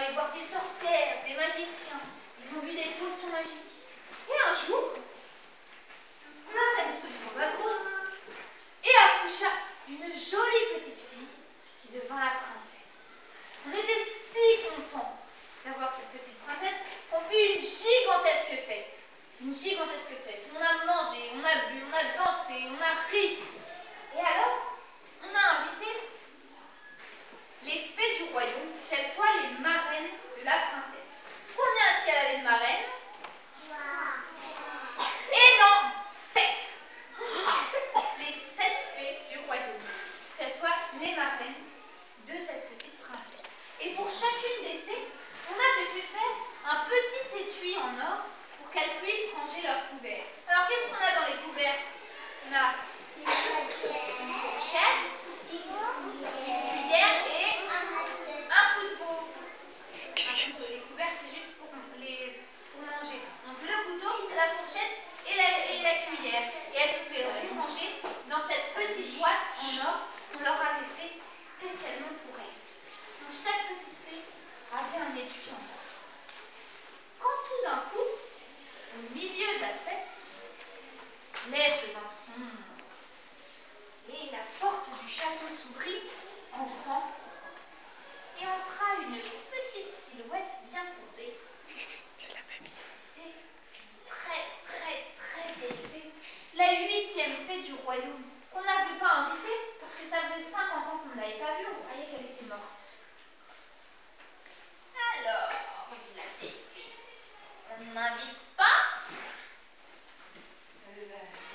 allé voir des sorcières, des magiciens. Ils ont bu des potions magiques. Et un jour, la reine se trouva grosse et accoucha d'une jolie petite fille qui devint la princesse. On était si contents d'avoir cette petite princesse qu'on fit une gigantesque fête. Une gigantesque fête. On a mangé, on a bu, on a dansé, on a ri. Et alors, on a invité les fées du royaume, qu'elles soient les marraines de la princesse. Combien est-ce qu'elle avait de marraines? Et non, 7. Les 7 fées du royaume, qu'elles soient les marraines de cette petite princesse. Et pour chacune des fées, on avait fait faire un petit étui en or pour qu'elles puissent ranger leurs couverts. Alors qu'est-ce qu'on a dans les couverts? On a une fourchette, une cuillère et un couteau. Les couverts, c'est juste pour manger. Donc le couteau, la fourchette et la cuillère. Et elles pouvaient les ranger dans cette petite boîte en or qu'on leur avait fait spécialement pour elles. Donc chaque petite fée avait un étui en or. Quand tout d'un coup, au milieu de la fête, l'air devint sombre et la porte du château s'ouvrit en grand et entra une petite silhouette bien courbée. C'est la famille. C'était une très vieille fée, la 8e fée du royaume, qu'on n'avait pas invitée parce que ça faisait 50 ans qu'on ne l'avait pas vue, on croyait qu'elle était morte. Alors, dit la vieille fée, on ne m'invite pas?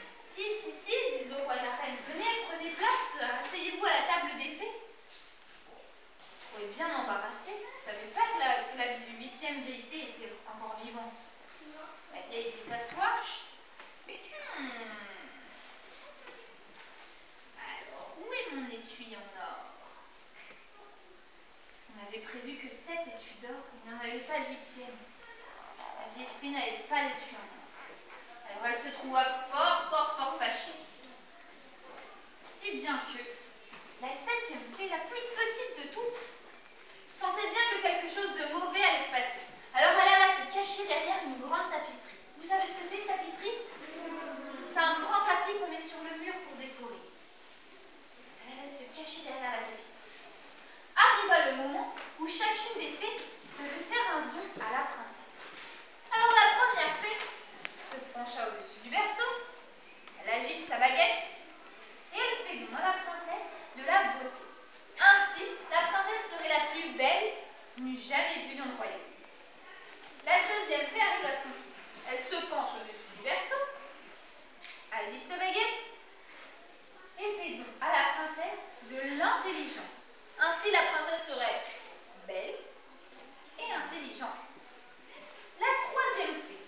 Si, dit le roi et la reine, venez, prenez place, asseyez-vous à la table des fées. Ils se trouvaient bien embarrassés, ils ne savaient pas que la 8e vieille fée était encore vivante. La vieille fée s'assoit. Alors, où est mon étui en or? On avait prévu que 7 étuis d'or, il n'y en avait pas de 8e. La vieille fée n'avait pas d'étui en or. Alors elle se trouva fort fâchée. Si bien que la 7e fée, la plus petite de toutes, sentait bien que quelque chose de mauvais allait se passer. Alors elle alla se cacher derrière une grande tapisserie. Vous savez ce que c'est une tapisserie? C'est un grand tapis qu'on met sur le mur pour décorer. Elle alla se cacher derrière la tapisserie. Arriva le moment où chacune des fées devait faire un don à la princesse. Alors la première fée se pencha au-dessus du berceau, elle agite sa baguette et elle fait don à la princesse de la beauté. Ainsi, la princesse serait la plus belle n'eût jamais vue dans le royaume. La deuxième fée arrive à son tour. Elle se penche au-dessus du berceau, agite sa baguette et fait don à la princesse de l'intelligence. Ainsi, la princesse serait belle et intelligente. La troisième fée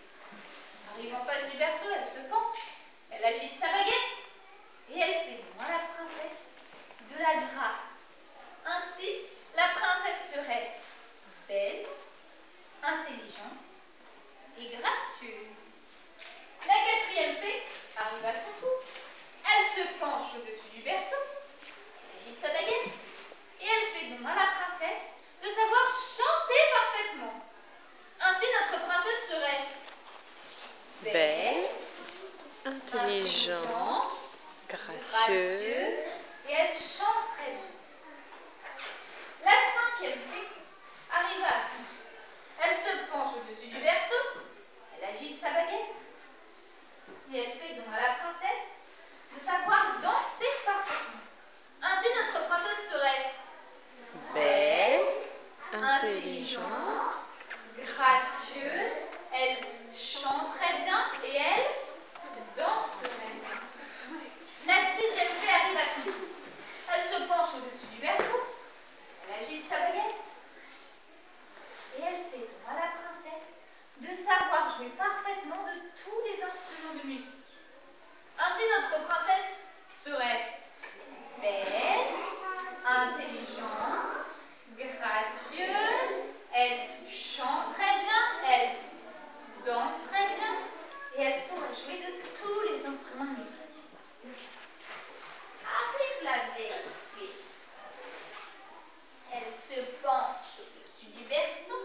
arrive en face du berceau, elle se penche, elle agite sa baguette et elle fait don à la princesse de la grâce. Ainsi, la princesse serait belle, intelligente et gracieuse. La quatrième fée arrive à son tour. Elle se penche au-dessus du berceau, elle agite sa baguette et elle fait don à la princesse de savoir chanter parfaitement. Ainsi, notre princesse serait Belle, intelligente, gracieuse. Et elle chante très bien. La cinquième fée arriva à son tour. Elle se penche au-dessus du berceau, elle agite sa baguette et elle fait don à la princesse de savoir danser parfaitement. Ainsi, notre princesse serait Belle, intelligente, gracieuse, elle chante très bien et elle danse très bien. La sixième fée arrive à son tour. Elle se penche au-dessus du berceau, elle agite sa baguette et elle fait don à la princesse de savoir jouer parfaitement de tous les instruments de musique. Ainsi, notre princesse serait belle, intelligente, gracieuse, elle chante très bien, elle danse très bien et elle saurait jouer de tous les instruments de musique. Arrive la vieille fée. Elle se penche au-dessus du berceau,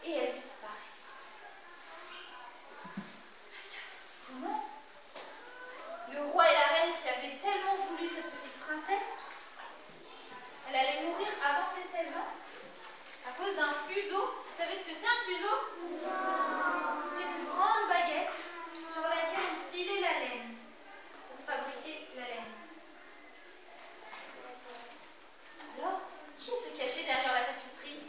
et elle disparaît. Comment? Le roi et la reine qui avaient tellement voulu cette petite princesse, elle allait mourir avant ses 16 ans à cause d'un fuseau. Vous savez ce que c'est un fuseau? C'est une grande baguette sur laquelle on filait la laine pour fabriquer la laine. Alors, qui était caché derrière la tapisserie?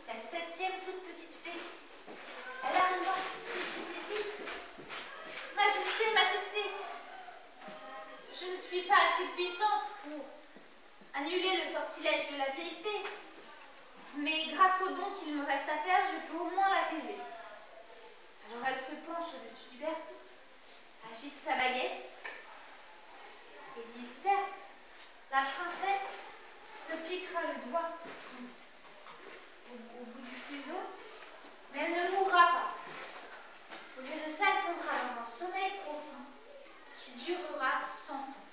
La 7e toute petite fée. Elle arrive vite, vite, vite. Majesté, majesté, je ne suis pas assez puissante pour annuler le sortilège de la vieille fée, mais grâce au don qu'il me reste à faire, je peux au moins l'apaiser. Alors elle se penche au-dessus du berceau, agite sa baguette et dit: certes, la princesse se piquera le doigt au bout du fuseau, mais elle ne mourra pas. Au lieu de ça, elle tombera dans un sommeil profond qui durera 100 ans,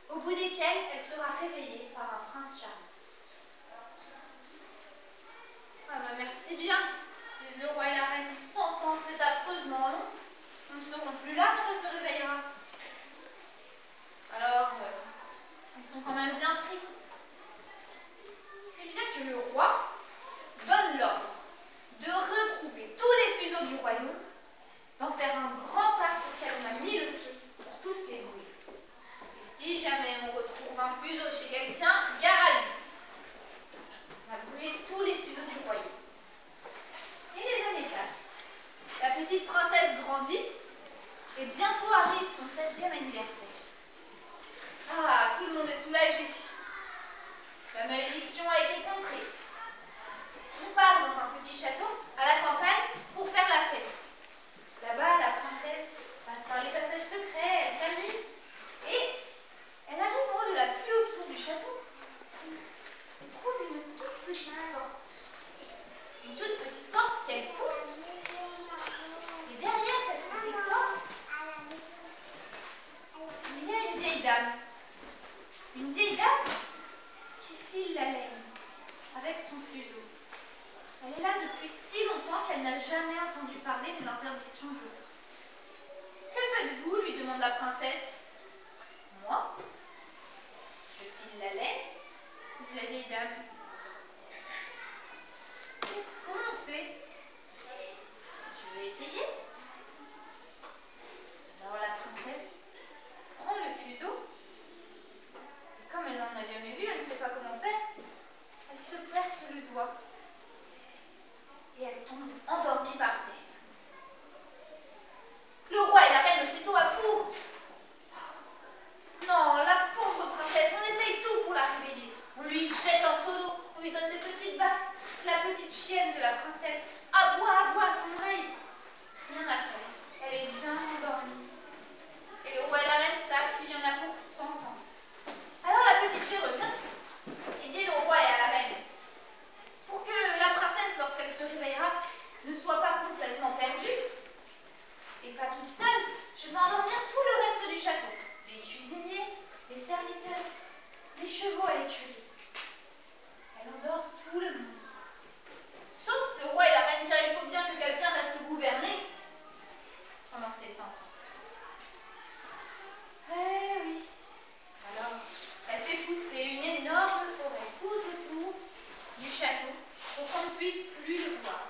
au bout desquels elle sera réveillée par un prince charmant. Ah bah merci bien, disent le roi et la reine. 100 ans, c'est affreusement long. Nous ne serons plus là quand elle se réveillera. Alors, ils sont quand même bien tristes. Si bien que le roi donne l'ordre de regrouper tous les fuseaux du royaume, d'en faire un grand tas auquel on a mis le feu pour tous les brûler. Et si jamais on retrouve un fuseau chez quelqu'un, gare à lui. On va brûler tous les fuseaux du royaume. Et les années passent. La petite princesse grandit et bientôt arrive son 16e anniversaire. Ah, tout le monde est soulagé. La malédiction a été contrée. On part dans un petit château à la campagne pour faire la fête. Là-bas, la princesse passe par les passages secrets, elle s'amuse et elle arrive en haut de la plus haute tour du château. Elle trouve une toute petite porte. Une toute petite porte qu'elle pousse. Et derrière cette petite porte, il y a une vieille dame. Une vieille dame qui file la laine avec son fuseau. Elle est là depuis si longtemps qu'elle n'a jamais entendu parler de l'interdiction du roi. Que faites-vous? Lui demande la princesse. Moi, je file la laine, dit la vieille dame. Comment on fait? Tu veux essayer? Alors la princesse prend le fuseau, et comme elle n'en a jamais vu, elle ne sait pas comment faire, elle se perce le doigt, et elle tombe endormie par terre. Le roi et la reine aussitôt accourent. Non, la pauvre princesse, on essaye tout pour la réveiller. On lui jette un seau d'eau, on lui donne des petites baffes. La petite chienne de la princesse aboie à son oreille. Rien à faire, elle est bien endormie. Et le roi et la reine savent qu'il y en a pour 100 ans. Alors la petite fée revient et dit au roi et à la reine: pour que la princesse, lorsqu'elle se réveillera, ne soit pas complètement perdue, et pas toute seule, je vais endormir tout le reste du château. Les cuisiniers, les serviteurs, les chevaux à l'écurie. Elle endort tout le monde. Sauf le roi et la reine, car il faut bien que quelqu'un reste gouverné pendant ces 100 ans. Eh oui. Alors, elle fait pousser une énorme forêt tout autour du château pour qu'on ne puisse plus le voir.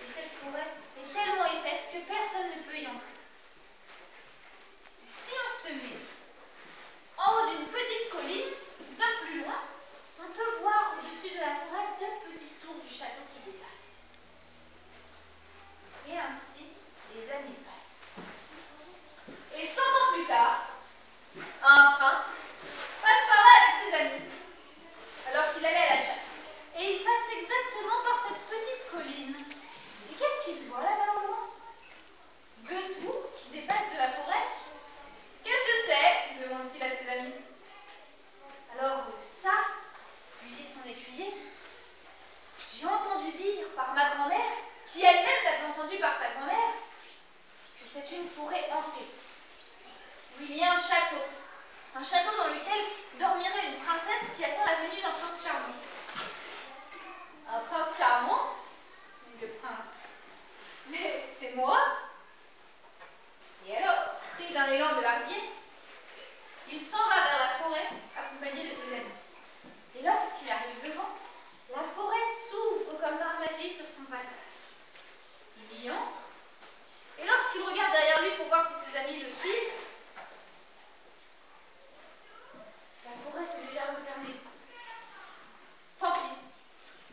Et cette forêt est tellement épaisse que personne ne peut y entrer. Si on se met en haut d'une petite colline, d'un plus loin, on peut voir au-dessus de la forêt 2 petites tours du château qui dépassent. Et ainsi, les années passent. Et 100 ans plus tard, un prince passe par là avec ses amis, alors qu'il allait à la chasse. Et il passe exactement par cette petite colline. Et qu'est-ce qu'il voit là-bas au loin? 2 tours qui dépassent de la forêt. Qu'est-ce que c'est? Demande-t-il à ses amis. Alors ça, lui dit son écuyer, j'ai entendu dire par ma grand-mère, qui elle-même l'avait entendu par sa grand-mère, que c'est une forêt hantée, où il y a un château dans lequel dormirait une princesse qui attend la venue d'un prince charmant. Un prince charmant? Dit le prince. pris d'un élan de hardiesse, il s'en va vers la forêt, accompagné de ses amis. Et lorsqu'il arrive devant, la forêt s'ouvre comme par magie sur son passage. Il y entre, et lorsqu'il regarde derrière lui pour voir si ses amis le suivent, la forêt s'est déjà refermée. Tant pis,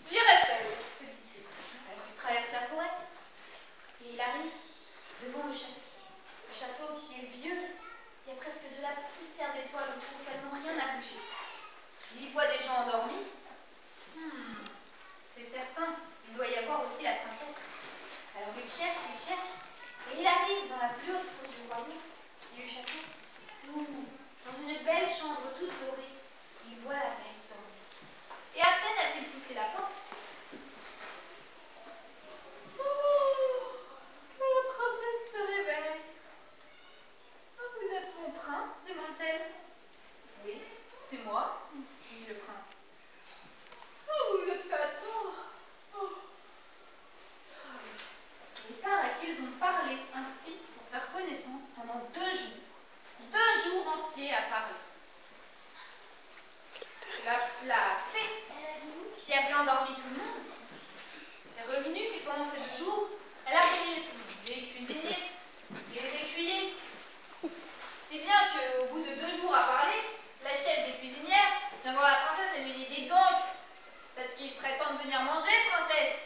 j'irai seul, se dit-il. Alors il traverse la forêt, et il arrive devant le château. Le château qui est vieux, il y a presque de la poussière d'étoiles autour, tellement rien n'a bougé. Il y voit des gens endormis. C'est certain, il doit y avoir aussi la princesse. Alors il cherche, et il arrive dans la plus haute tour du royaume, du château, où, dans une belle chambre toute dorée, il voit la belle dormir. Et à peine a-t-il poussé la porte, que la princesse se réveille. « Oh, vous êtes mon prince ?» demande-t-elle. « Oui, c'est moi, » dit le prince. « Oh, vous êtes fait attendre. Oh. » Il paraît qu'ils ont parlé ainsi pour faire connaissance pendant 2 jours. 2 jours entiers à parler. La fée, qui avait endormi tout le monde, est revenue, puis pendant ces 2 jours, elle a réveillé tout le monde. Les cuisiniers, les écuyers. Si bien qu'au bout de 2 jours à parler, la chef des cuisinières vient voir la princesse et lui dit « Dites donc, peut-être qu'il serait temps de venir manger, princesse !»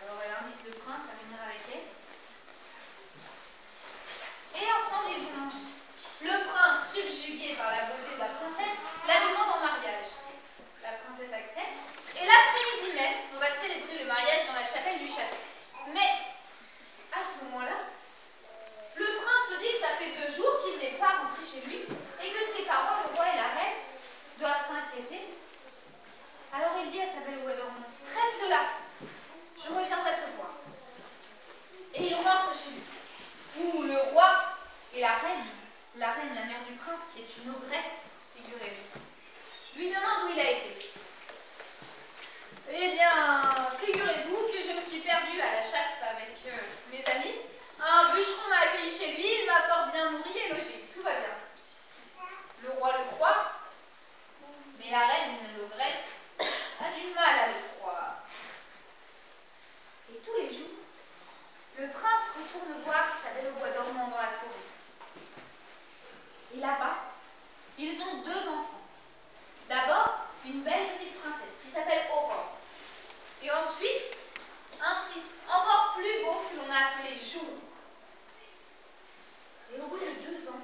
Alors elle invite le prince à venir avec elle. Et ensemble, ils vont manger. Le prince, subjugué par la beauté de la princesse, la demande en mariage. La princesse accepte. Et l'après-midi même, on va célébrer le mariage dans la chapelle du château. Mais, à ce moment-là, le prince se dit que ça fait 2 jours qu'il n'est pas rentré chez lui et que ses parents, le roi et la reine, doivent s'inquiéter. Alors il dit à sa belle au bois dormant, « Reste là, je reviendrai te voir. » Et il rentre chez lui, où le roi et la reine, la mère du prince, qui est une ogresse, figurez-vous, lui demandent où il a été. Eh bien, figurez-vous que je me suis perdue à la chasse avec mes amis. Un bûcheron m'a accueilli chez lui, il m'a fort bien nourri et logé. Tout va bien. Le roi le croit, mais la reine, l'ogresse, a du mal à le croire. Et tous les jours, le prince retourne voir sa belle au bois dormant dans la forêt. Et là-bas, ils ont 2 enfants. D'abord, une belle petite princesse qui s'appelle Aurore. Et ensuite, un fils encore plus beau que l'on a appelé Jour. Et au bout de 2 ans,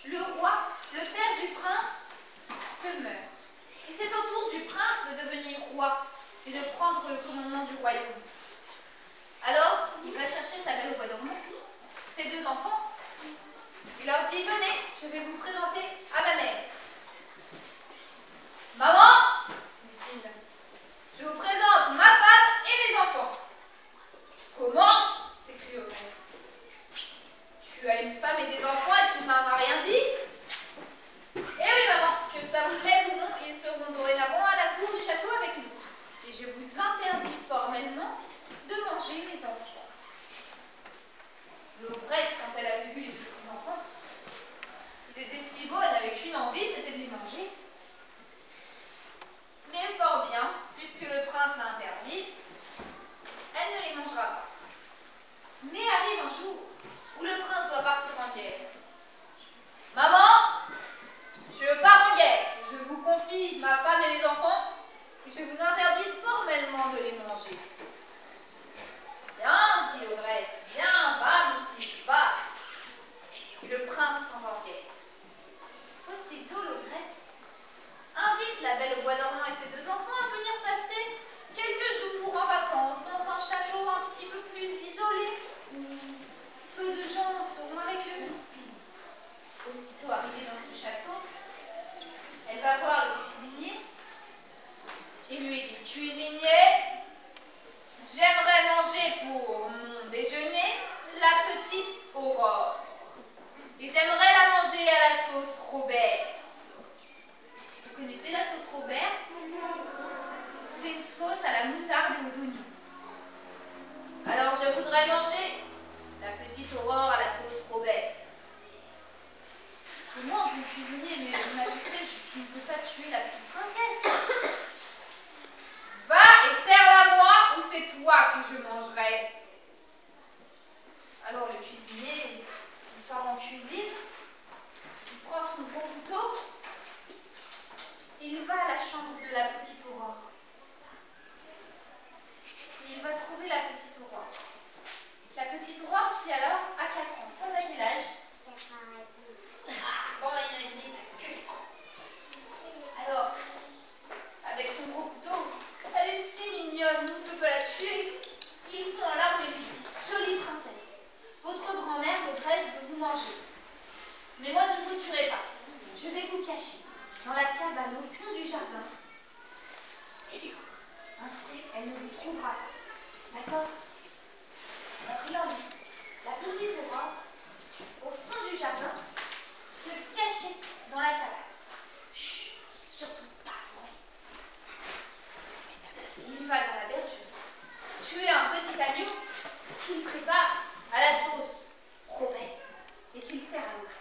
le roi, le père du prince, se meurt. Et c'est au tour du prince de devenir roi et de prendre le commandement du royaume. Alors, il va chercher sa belle au bois dormant, ses 2 enfants. Il leur dit, « Venez, je vais vous présenter à ma mère. »« Maman, dit-il, je vous présente ma femme et mes enfants. »« Comment ?» s'écrie l'ogresse. « Tu as une femme et des enfants et tu ne m'en as rien dit ?»« Eh oui, maman, que ça vous plaise ou non, ils seront dorénavant à la cour du château avec nous. Et je vous interdis formellement de manger mes enfants. » L'ogresse, quand elle avait vu les 2 petits enfants, ils étaient si beaux, elle n'avait qu'une envie, c'était de les manger. Mais fort bien, puisque le prince l'a interdit, elle ne les mangera pas. Mais arrive un jour où le prince doit partir en guerre. « Maman, je pars en guerre, je vous confie ma femme et mes enfants, et je vous interdis formellement de les manger. »« Bien, dit l'ogresse, bien, va mon fils, va. » Et le prince s'en va en guerre. Aussitôt l'ogresse invite la belle au bois dormant et ses 2 enfants à venir passer quelques jours en vacances dans un château un petit peu plus isolé, où peu de gens seront avec eux. Aussitôt arrivée dans ce château, elle va voir le cuisinier et lui dit, « Cuisinier, j'aimerais manger pour mon déjeuner la petite Aurore. Et j'aimerais la manger à la sauce Robert. » Vous connaissez la sauce Robert? C'est une sauce à la moutarde et aux oignons. « Alors je voudrais manger la petite Aurore à la sauce Robert. Comment dit le cuisinier, mais majesté, je ne peux pas tuer la petite princesse. Va et serre-la moi ou c'est toi que je mangerai. Alors le cuisinier, il part en cuisine, il prend son gros couteau et il va à la chambre de la petite Aurore. Et il va trouver la petite Aurore. La petite Aurore qui alors a 4 ans. Toi, t'as quel âge? Bon, on va imaginer que 4 ans. Alors, avec son gros couteau, elle est si mignonne, on ne peut pas la tuer. Ils font en larmes et lui dit, jolie princesse, votre grand-mère, maîtresse, veut vous manger. Mais moi, je ne vous tuerai pas. Je vais vous cacher dans la cabane au fond du jardin. Ainsi, elle ne vous trouvera pas. D'accord? Alors, il en est. La petite Aurore, au fond du jardin, se cachait dans la cabane. Chut, surtout pas. Il va dans la berge tuer un petit agneau qu'il prépare à la sauce Robert et qu'il sert à l'ogresse.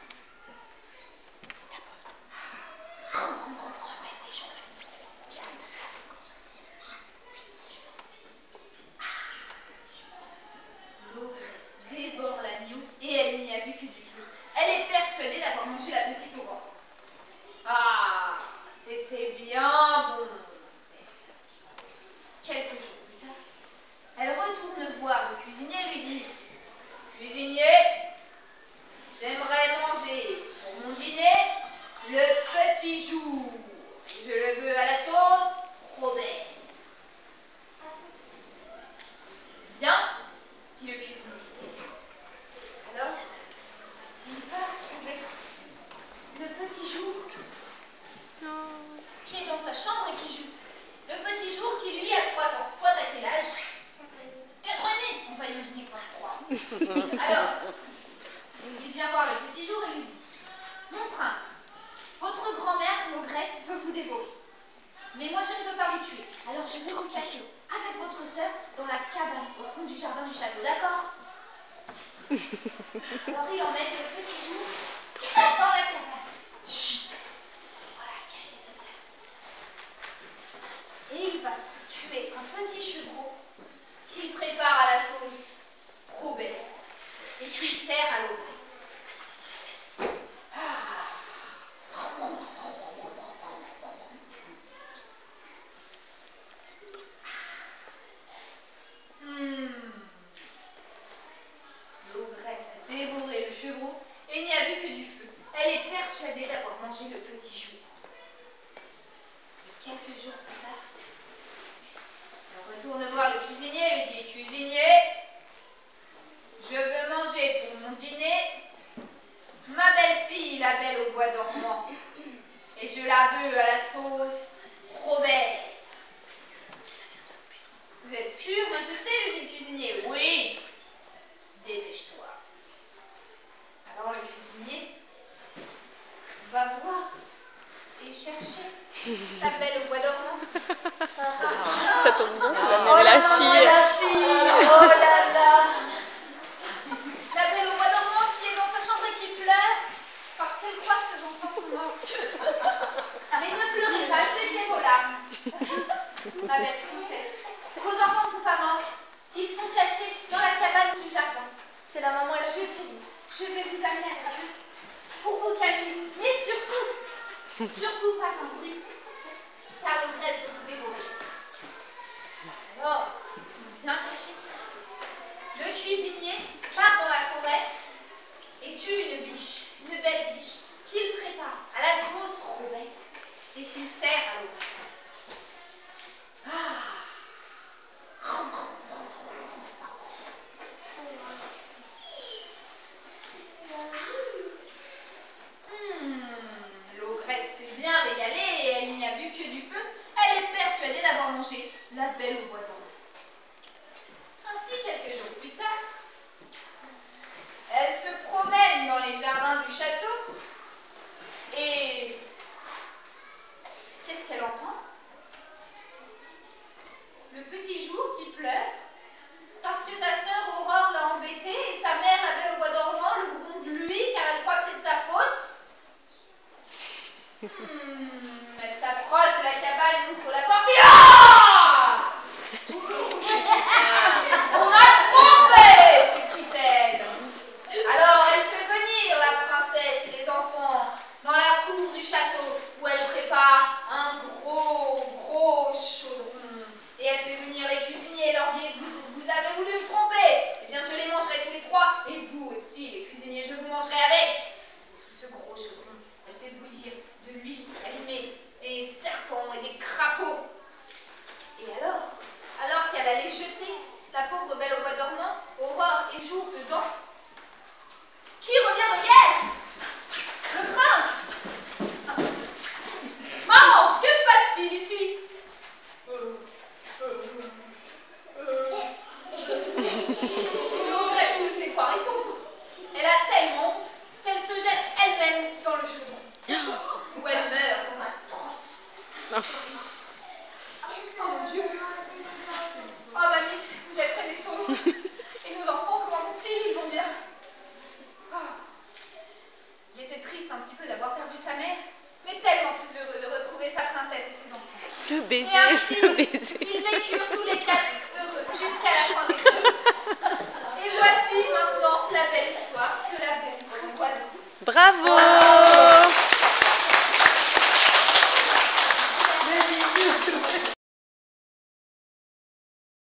L'ogresse dévore l'agneau et elle n'y a vu que du feu. Elle est persuadée d'avoir mangé la petite Aurore. Ah, c'était bien bon. Quelques jours plus tard, elle retourne voir le cuisinier et lui dit, cuisinier, j'aimerais manger pour mon dîner le petit jour. Je le veux à la sauce Robert. Bien, dit le cuisinier. Alors, il part trouver le petit jour qui est dans sa chambre et qui joue. Le petit jour qui lui a 3 ans. Toi, t'as quel âge? 4 ans et demi. On va imaginer quoi, 3. Alors, il vient voir le petit jour et lui dit, mon prince, votre grand-mère, l'ogresse, veut vous dévorer. Mais moi, je ne peux pas vous tuer. Alors, je vais vous cacher avec votre sœur dans la cabane au fond du jardin du château. D'accord? Alors, il emmène le petit jour dans la cabane. Chut. Voilà, caché comme ça. Et il va tuer un petit chevreau qu'il prépare à la sauce Robert et qu'il sert à l'ogresse. L'ogresse a dévoré le chevreau et n'y a vu que du feu. Elle est persuadée d'avoir mangé le petit jour. Et quelques jours plus tard, elle retourne voir le cuisinier et lui dit, cuisinier, je veux manger pour mon dîner ma belle-fille, la belle au bois dormant. Et je la veux à la sauce Robert. Vous êtes sûr, majesté, lui dit le cuisinier. Oui. Dépêche-toi. Alors le cuisinier va voir et chercher la belle au bois dormant. Ça tombe bien, c'est la mère Oh et la maman, fille. la fille. Oh là là. La belle au bois dormant qui est dans sa chambre et qui pleure parce qu'elle croit que ses enfants sont morts. Mais ne pleurez pas, séchez vos larmes. Ma belle princesse, vos enfants ne sont pas morts. Ils sont cachés dans la cabane du jardin. C'est la maman et la petite fille. Je vais vous amener avec eux pour vous cacher. Mais surtout pas un bruit, car l'ogresse va vous dévorer. Alors, ils sont bien cachés. Le cuisinier part dans la forêt et tue une biche, une belle biche, qu'il prépare à la sauce Robert et qu'il sert à l'ogresse. L'ogresse s'est bien régalée et elle n'y a vu que du feu. Elle est persuadée d'avoir mangé la belle au bois dormant. Ainsi, quelques jours plus tard, elle se promène dans les jardins du château et qu'est-ce qu'elle entend? Le petit jour qui pleure parce que sa sœur Aurore l'a embêtée et sa mère On m'a trompée, s'écrie-t-elle. Alors elle fait venir la princesse et les enfants dans la cour du château où elle prépare un gros chaudron. Et elle fait venir les cuisiniers et leur dit vous avez voulu me tromper. Eh bien je les mangerai tous les trois et vous aussi les cuisiniers je vous mangerai avec. Et sous ce gros chaudron, elle fait bouillir de l'huile allumée, des serpents et des crapauds. Et alors qu'elle allait jeter la pauvre Belle au bois dormant, aurore et jour dedans, qui revient de guerre? Le prince. Maman, que se passe-t-il ici? L'auberge ne sait quoi répondre. Elle a tellement honte qu'elle se jette elle-même dans le chaudron, où elle meurt dans atroce. Oh mon Dieu! Oh mamie, vous êtes saine et sauve. Et nos enfants, comment vont-ils? Ils vont bien. Oh. Il était triste un petit peu d'avoir perdu sa mère, mais tellement plus heureux de retrouver sa princesse et ses enfants. Le baiser, Et ainsi, le baiser. ils vécurent tous les quatre heureux jusqu'à la fin des jours. Et voici maintenant la belle histoire de la Belle au bois dormant. Bravo!